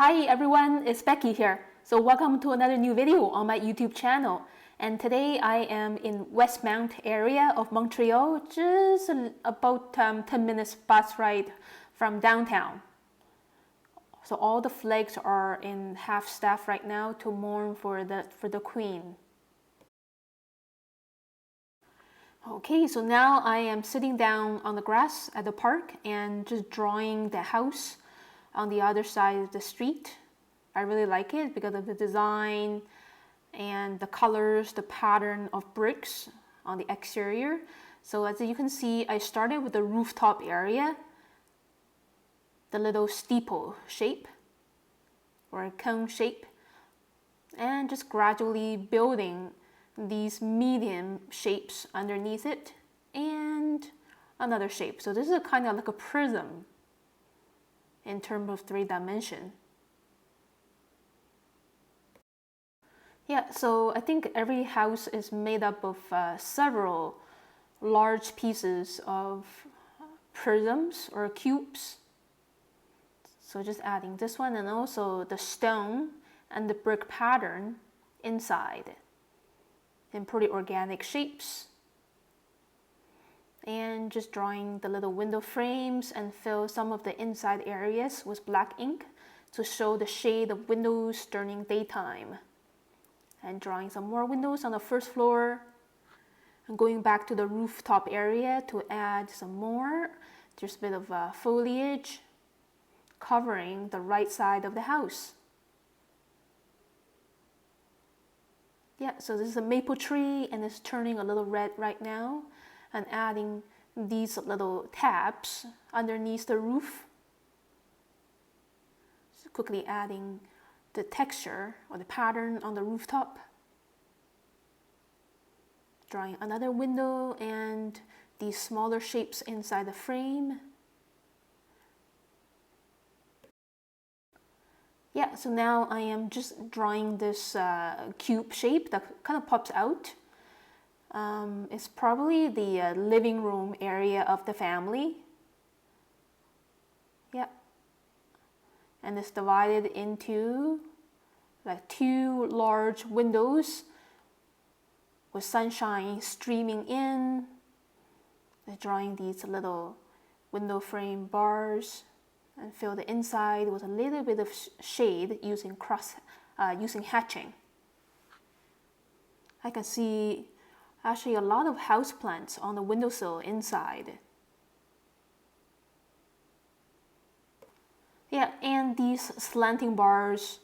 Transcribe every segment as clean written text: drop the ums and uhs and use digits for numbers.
Hi everyone, it's Becky here. So welcome to another new video on my YouTube channel. And today I am in Westmount area of Montreal, just about 10 minutes bus ride from downtown. So all the flags are in half staff right now to mourn for the Queen. Okay, so now I am sitting down on the grass at the park and just drawing the house on the other side of the street. I really like it because of the design and the colors, the pattern of bricks on the exterior. So as you can see, I started with the rooftop area, the little steeple shape or a cone shape, and just gradually building these medium shapes underneath it and another shape. So this is kind of like a prism in terms of 3-dimension. Yeah, so I think every house is made up of several large pieces of prisms or cubes. So just adding this one and also the stone and the brick pattern inside in pretty organic shapes. And just drawing the little window frames and fill some of the inside areas with black ink to show the shade of windows during daytime. And drawing some more windows on the first floor. And going back to the rooftop area to add some more. There's a bit of foliage covering the right side of the house. Yeah, so this is a maple tree and it's turning a little red right now, and adding these little tabs underneath the roof. So quickly adding the texture or the pattern on the rooftop. Drawing another window and these smaller shapes inside the frame. Yeah, so now I am just drawing this cube shape that kind of pops out. It's probably the living room area of the family. Yeah. And it's divided into like 2 large windows with sunshine streaming in. Drawing these little window frame bars and fill the inside with a little bit of shade using hatching. I can see actually a lot of houseplants on the windowsill inside. Yeah, and these slanting bars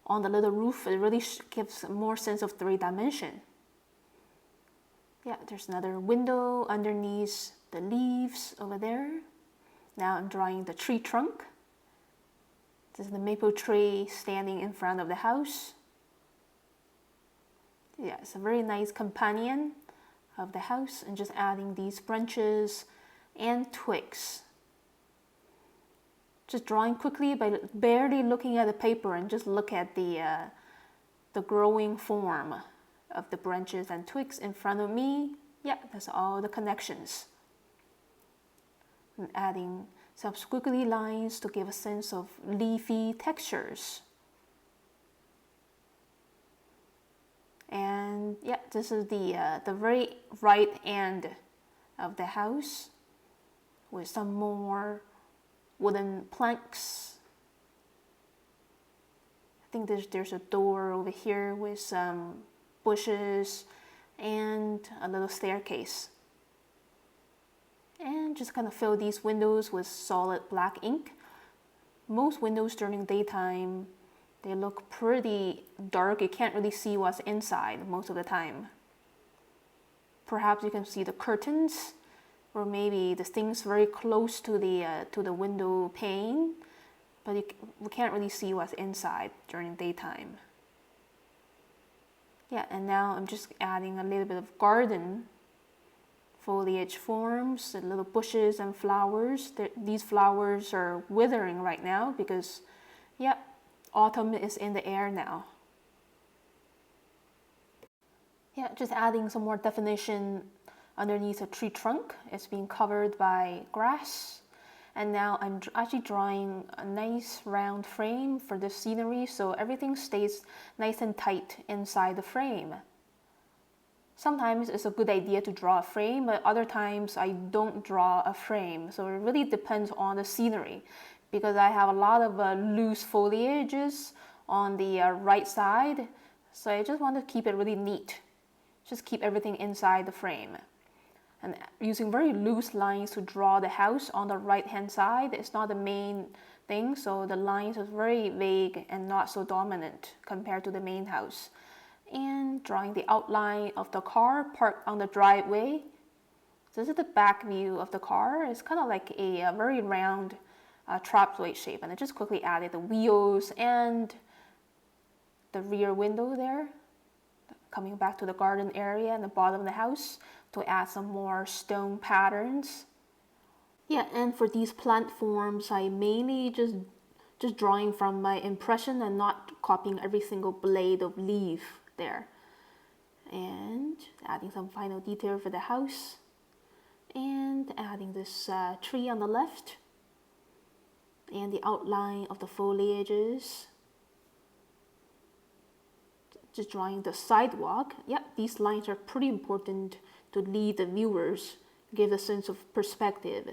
on the little roof, it really gives more sense of 3-dimension. Yeah, there's another window underneath the leaves over there. Now I'm drawing the tree trunk. This is the maple tree standing in front of the house. Yeah, it's a very nice companion of the house, and just adding these branches and twigs. Just drawing quickly by barely looking at the paper and just look at the growing form of the branches and twigs in front of me. Yeah, that's all the connections. And adding some squiggly lines to give a sense of leafy textures. And yeah, this is the very right end of the house with some more wooden planks. I think there's a door over here with some bushes and a little staircase. And just kind of fill these windows with solid black ink. Most windows during daytime, they look pretty dark. You can't really see what's inside most of the time. Perhaps you can see the curtains, or maybe the things very close to the window pane, but we can't really see what's inside during daytime. Yeah, and now I'm just adding a little bit of garden foliage forms, the little bushes and flowers. These flowers are withering right now because, yeah, autumn is in the air now. Yeah, just adding some more definition underneath a tree trunk. It's being covered by grass. And now I'm actually drawing a nice round frame for the scenery, so everything stays nice and tight inside the frame. Sometimes it's a good idea to draw a frame, but other times I don't draw a frame. So it really depends on the scenery, because I have a lot of loose foliages on the right side. So I just want to keep it really neat. Just keep everything inside the frame. And using very loose lines to draw the house on the right hand side is not the main thing, so the lines are very vague and not so dominant compared to the main house. And drawing the outline of the car parked on the driveway. This is the back view of the car. It's kind of like a very round trapezoid shape, and I just quickly added the wheels and the rear window there, coming back to the garden area and the bottom of the house to add some more stone patterns. Yeah, and for these plant forms, I mainly just drawing from my impression and not copying every single blade of leaf there. And adding some final detail for the house. And adding this tree on the left. And the outline of the foliages. Just drawing the sidewalk. Yep, these lines are pretty important to lead the viewers, give a sense of perspective.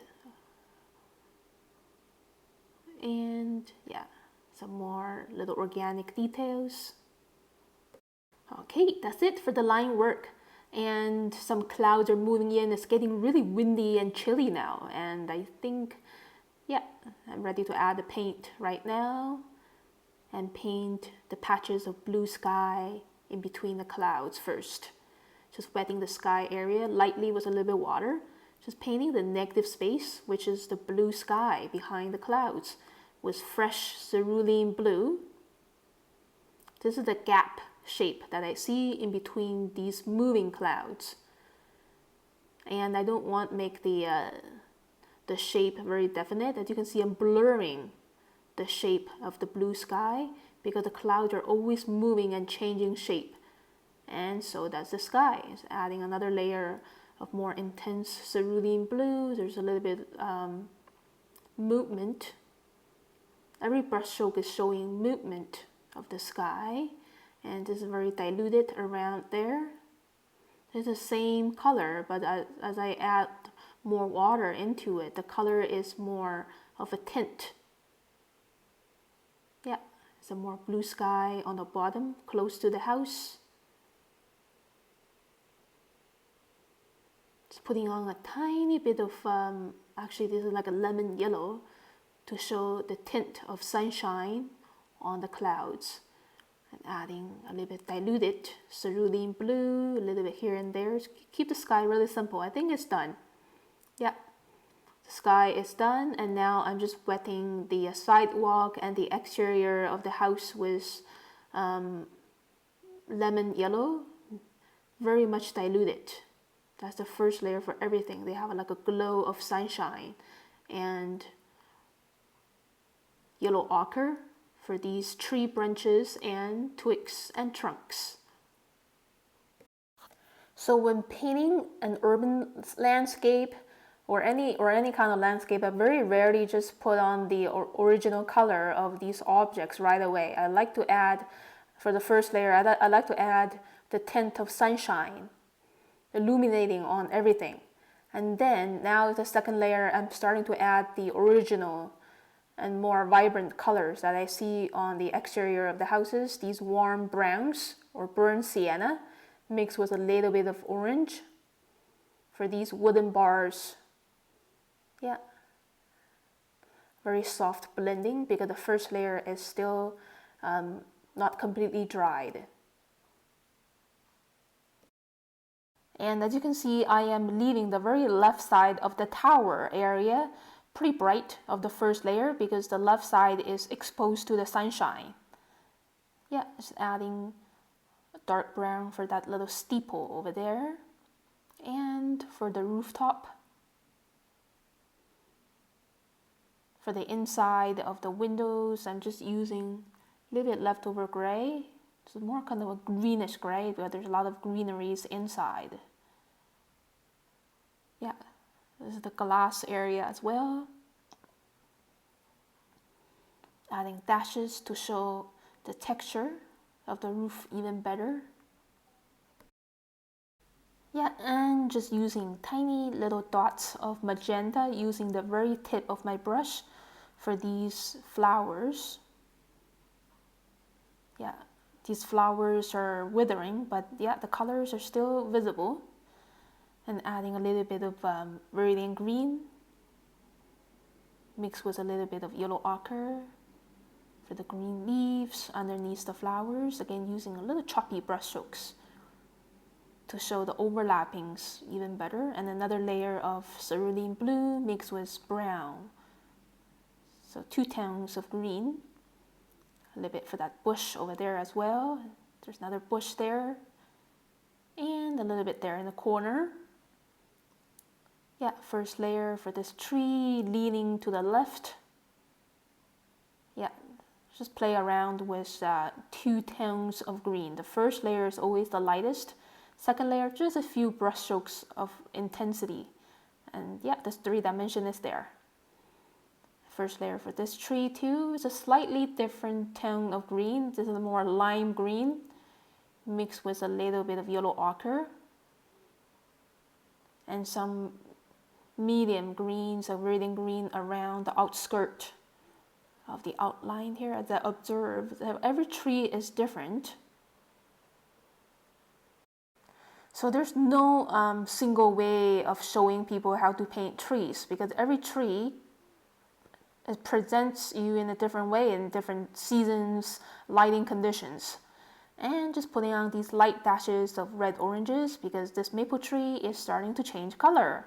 And yeah, some more little organic details. Okay, that's it for the line work. And some clouds are moving in. It's getting really windy and chilly now. And I think, yeah, I'm ready to add the paint right now. And paint the patches of blue sky in between the clouds first. Just wetting the sky area lightly with a little bit of water. Just painting the negative space, which is the blue sky behind the clouds, with fresh cerulean blue. This is the gap shape that I see in between these moving clouds. And I don't want to make the shape very definite. As you can see, I'm blurring the shape of the blue sky because the clouds are always moving and changing shape. And so that's the sky. It's adding another layer of more intense cerulean blue. There's a little bit movement. Every brush stroke is showing movement of the sky. And this is very diluted around there. It's the same color, but as I add more water into it, the color is more of a tint. Yeah, some more blue sky on the bottom, close to the house. Just putting on a tiny bit of, actually this is like a lemon yellow to show the tint of sunshine on the clouds. And adding a little bit diluted cerulean blue, a little bit here and there. Keep the sky really simple. I think it's done. Yeah, the sky is done, and now I'm just wetting the sidewalk and the exterior of the house with lemon yellow, very much diluted. That's the first layer for everything. They have like a glow of sunshine, and yellow ochre for these tree branches and twigs and trunks. So when painting an urban landscape or any kind of landscape, I very rarely just put on the original color of these objects right away. I like to add, for the first layer, I like to add the tint of sunshine, illuminating on everything. And then now the second layer, I'm starting to add the original and more vibrant colors that I see on the exterior of the houses. These warm browns or burnt sienna mixed with a little bit of orange for these wooden bars. Yeah, very soft blending because the first layer is still not completely dried. And as you can see, I am leaving the very left side of the tower area pretty bright of the first layer because the left side is exposed to the sunshine. Yeah, just adding a dark brown for that little steeple over there. And for the rooftop. For the inside of the windows, I'm just using a little bit leftover gray. It's more kind of a greenish gray because there's a lot of greeneries inside. Yeah, this is the glass area as well. adding dashes to show the texture of the roof even better. Yeah, and just using tiny little dots of magenta using the very tip of my brush for these flowers. Yeah, these flowers are withering, but yeah, the colors are still visible. And adding a little bit of viridian green mixed with a little bit of yellow ochre for the green leaves underneath the flowers. Again, using a little choppy brush strokes to show the overlappings even better. And another layer of cerulean blue mixed with brown. So 2 tones of green. A little bit for that bush over there as well. There's another bush there. And a little bit there in the corner. Yeah, first layer for this tree leaning to the left. Yeah, just play around with 2 tones of green. The first layer is always the lightest. Second layer, just a few brush strokes of intensity. And yeah, this 3 dimension is there. First layer for this tree too is a slightly different tone of green. This is more lime green mixed with a little bit of yellow ochre. And some medium greens, a viridian green around the outskirt of the outline here. As I observe, every tree is different. So there's no single way of showing people how to paint trees, because every tree, it presents you in a different way in different seasons, lighting conditions. And just putting on these light dashes of red oranges because this maple tree is starting to change color.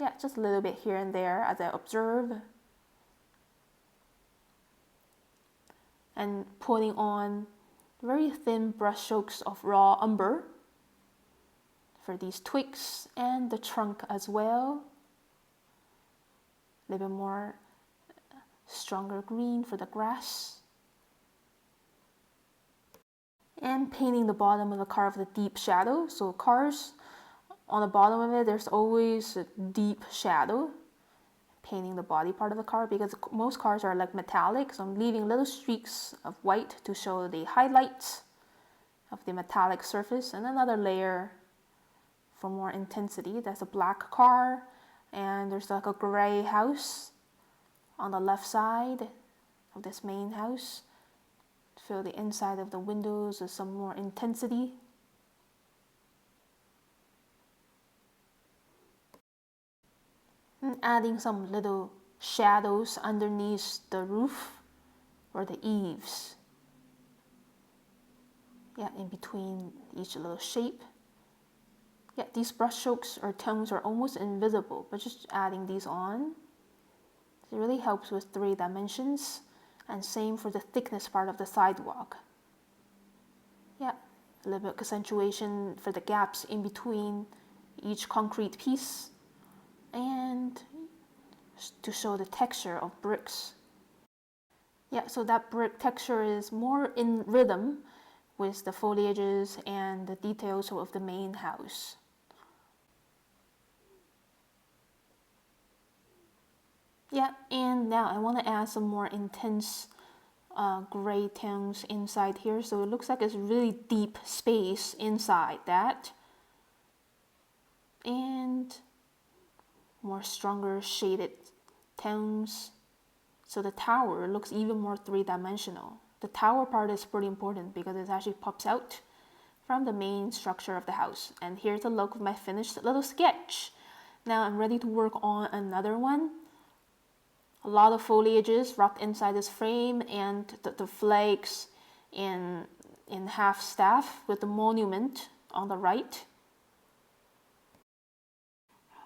Yeah, just a little bit here and there as I observe. And putting on very thin brush strokes of raw umber for these twigs and the trunk as well. A little bit more stronger green for the grass. And painting the bottom of the car with a deep shadow. So cars, on the bottom of it, there's always a deep shadow. Painting the body part of the car because most cars are like metallic, so I'm leaving little streaks of white to show the highlights of the metallic surface, and another layer for more intensity. That's a black car, and there's like a gray house on the left side of this main house. Fill the inside of the windows with some more intensity. And adding some little shadows underneath the roof or the eaves. Yeah, in between each little shape. Yeah, these brush strokes or tones are almost invisible, but just adding these on, it really helps with 3 dimensions. And same for the thickness part of the sidewalk. Yeah, a little bit of accentuation for the gaps in between each concrete piece. And to show the texture of bricks. Yeah, so that brick texture is more in rhythm with the foliages and the details of the main house. Yeah, and now I want to add some more intense gray tones inside here. So it looks like it's really deep space inside that. And more stronger shaded tones. So the tower looks even more 3-dimensional. The tower part is pretty important because it actually pops out from the main structure of the house. And here's a look of my finished little sketch. Now I'm ready to work on another one. A lot of foliages wrapped inside this frame, and the flags in half staff with the monument on the right.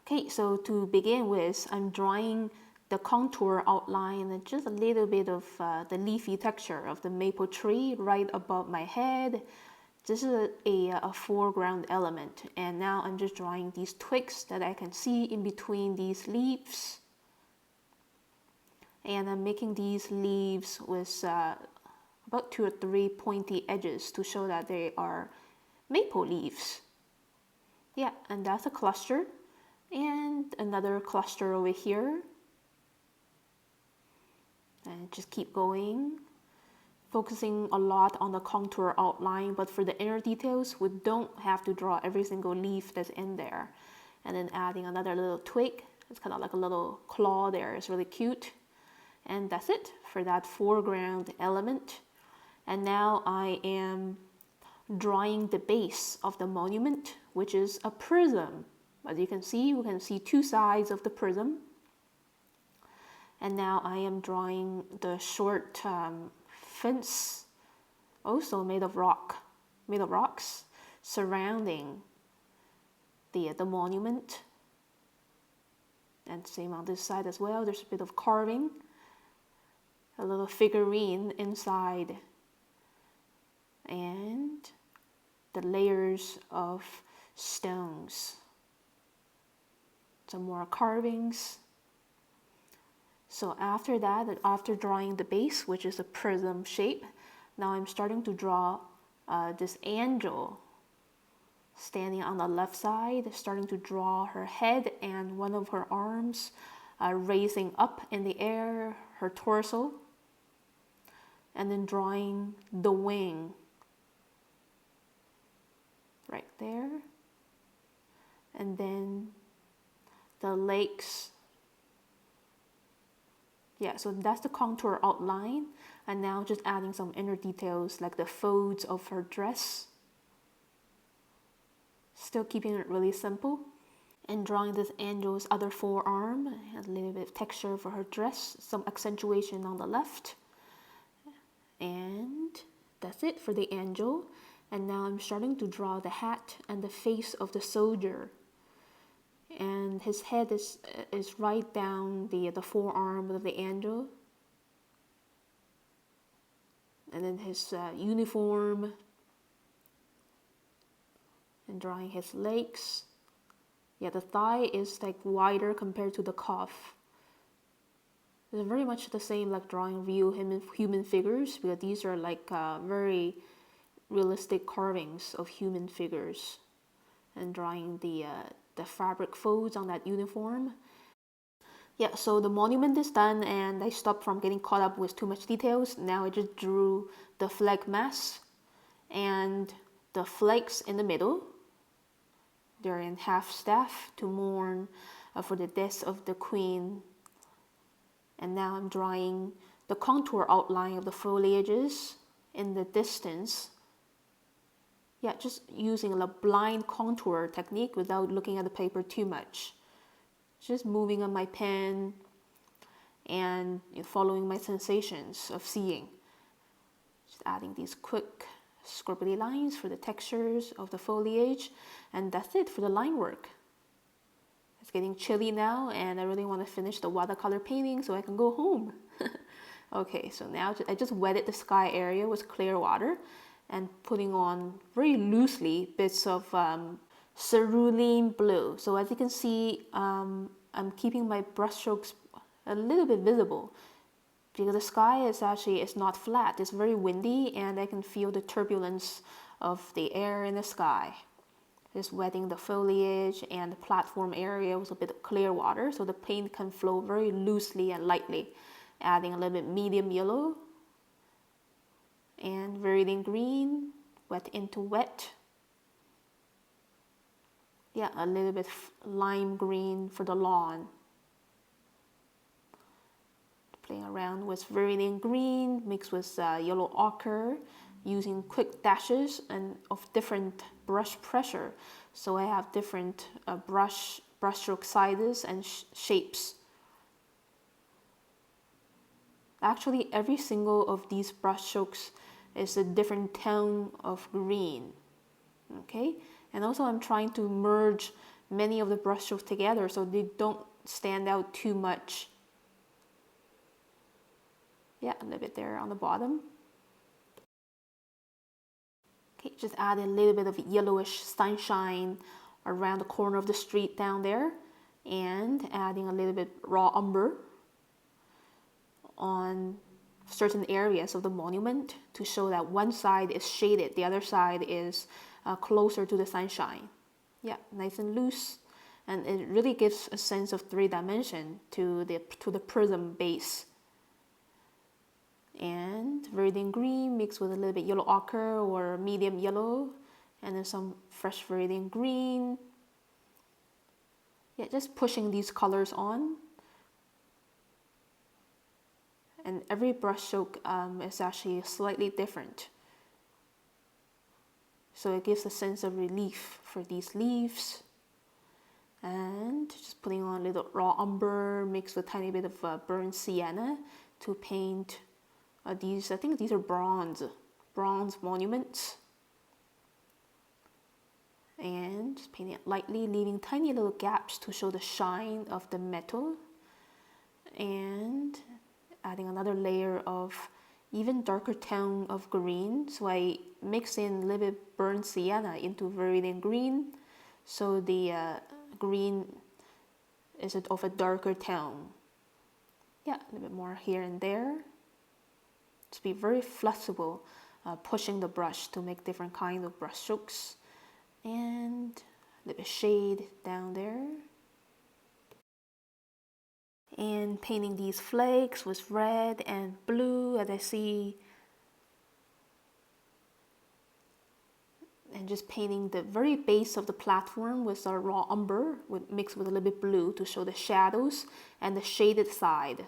Okay, so to begin with, I'm drawing the contour outline and just a little bit of the leafy texture of the maple tree right above my head. This is a foreground element, and now I'm just drawing these twigs that I can see in between these leaves. And I'm making these leaves with about 2 or 3 pointy edges to show that they are maple leaves. Yeah, and that's a cluster. And another cluster over here. And just keep going, focusing a lot on the contour outline, but for the inner details, we don't have to draw every single leaf that's in there. And then adding another little twig. It's kind of like a little claw there. It's really cute. And that's it for that foreground element. And now I am drawing the base of the monument, which is a prism. As you can see, we can see two sides of the prism. And now I am drawing the short fence, also made of rocks, surrounding the monument. And same on this side as well. There's a bit of carving, a little figurine inside, and the layers of stones. Some more carvings. So after that, after drawing the base, which is a prism shape, now I'm starting to draw this angel standing on the left side, starting to draw her head and one of her arms raising up in the air, her torso, and then drawing the wing right there, and then the legs. Yeah, so that's the contour outline, and now just adding some inner details like the folds of her dress. Still keeping it really simple. And drawing this angel's other forearm, a little bit of texture for her dress, some accentuation on the left. And that's it for the angel. And now I'm starting to draw the hat and the face of the soldier. And his head is right down the forearm of the angel. And then his uniform. And drawing his legs. Yeah, the thigh is like wider compared to the calf. It's very much the same like drawing real human figures, because these are like very realistic carvings of human figures. And drawing the fabric folds on that uniform. Yeah, so the monument is done, and I stopped from getting caught up with too much details. Now I just drew the flag mast and the flags in the middle. They're in half staff to mourn for the death of the queen. And now I'm drawing the contour outline of the foliages in the distance. Yeah, just using a blind contour technique without looking at the paper too much. Just moving on my pen and following my sensations of seeing. Just adding these quick scribbly lines for the textures of the foliage, and that's it for the line work. It's getting chilly now, and I really want to finish the watercolor painting so I can go home. Okay, so now I just wetted the sky area with clear water and putting on very loosely bits of cerulean blue. So as you can see, I'm keeping my brush strokes a little bit visible, because the sky is not flat. It's very windy, and I can feel the turbulence of the air in the sky. Just wetting the foliage and the platform area with a bit of clear water, so the paint can flow very loosely and lightly. Adding a little bit medium yellow and viridian green, wet into wet. Yeah, a little bit lime green for the lawn. Playing around with viridian green mixed with yellow ochre, using quick dashes and of different brush pressure. So I have different brush stroke sizes and shapes. Actually, every single of these brush strokes is a different tone of green. Okay, and also I'm trying to merge many of the brush strokes together so they don't stand out too much. Yeah, a little bit there on the bottom. Okay, just add a little bit of yellowish sunshine around the corner of the street down there, and adding a little bit raw umber on certain areas of the monument to show that one side is shaded, the other side is closer to the sunshine. Yeah, nice and loose, and it really gives a sense of 3 dimension to the prism base. and viridian green mixed with a little bit yellow ochre or medium yellow, and then some fresh viridian green. Yeah, just pushing these colors on. And every brush stroke is actually slightly different. So it gives a sense of relief for these leaves. And just putting on a little raw umber mixed with a tiny bit of burnt sienna to paint these, I think these are bronze monuments. And just painting it lightly, leaving tiny little gaps to show the shine of the metal. And adding another layer of even darker tone of green. So I mix in a little bit burnt sienna into viridian green. So the green is of a darker tone. Yeah, a little bit more here and there. Just be very flexible, pushing the brush to make different kinds of brush strokes. And a little bit shade down there. And painting these flakes with red and blue as I see. And just painting the very base of the platform with a raw umber mixed with a little bit blue to show the shadows and the shaded side.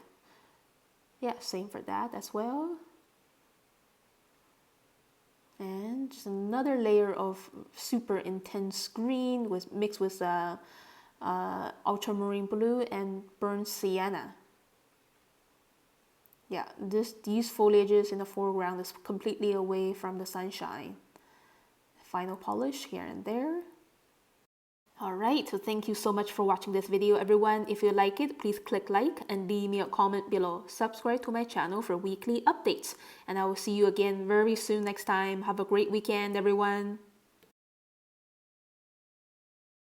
Yeah, same for that as well. And just another layer of super intense green mixed with ultramarine blue and burnt sienna. Yeah, these foliages in the foreground is completely away from the sunshine. Final polish here and there. Alright, so thank you so much for watching this video, everyone. If you like it, please click like and leave me a comment below. Subscribe to my channel for weekly updates. And I will see you again very soon next time. Have a great weekend, everyone.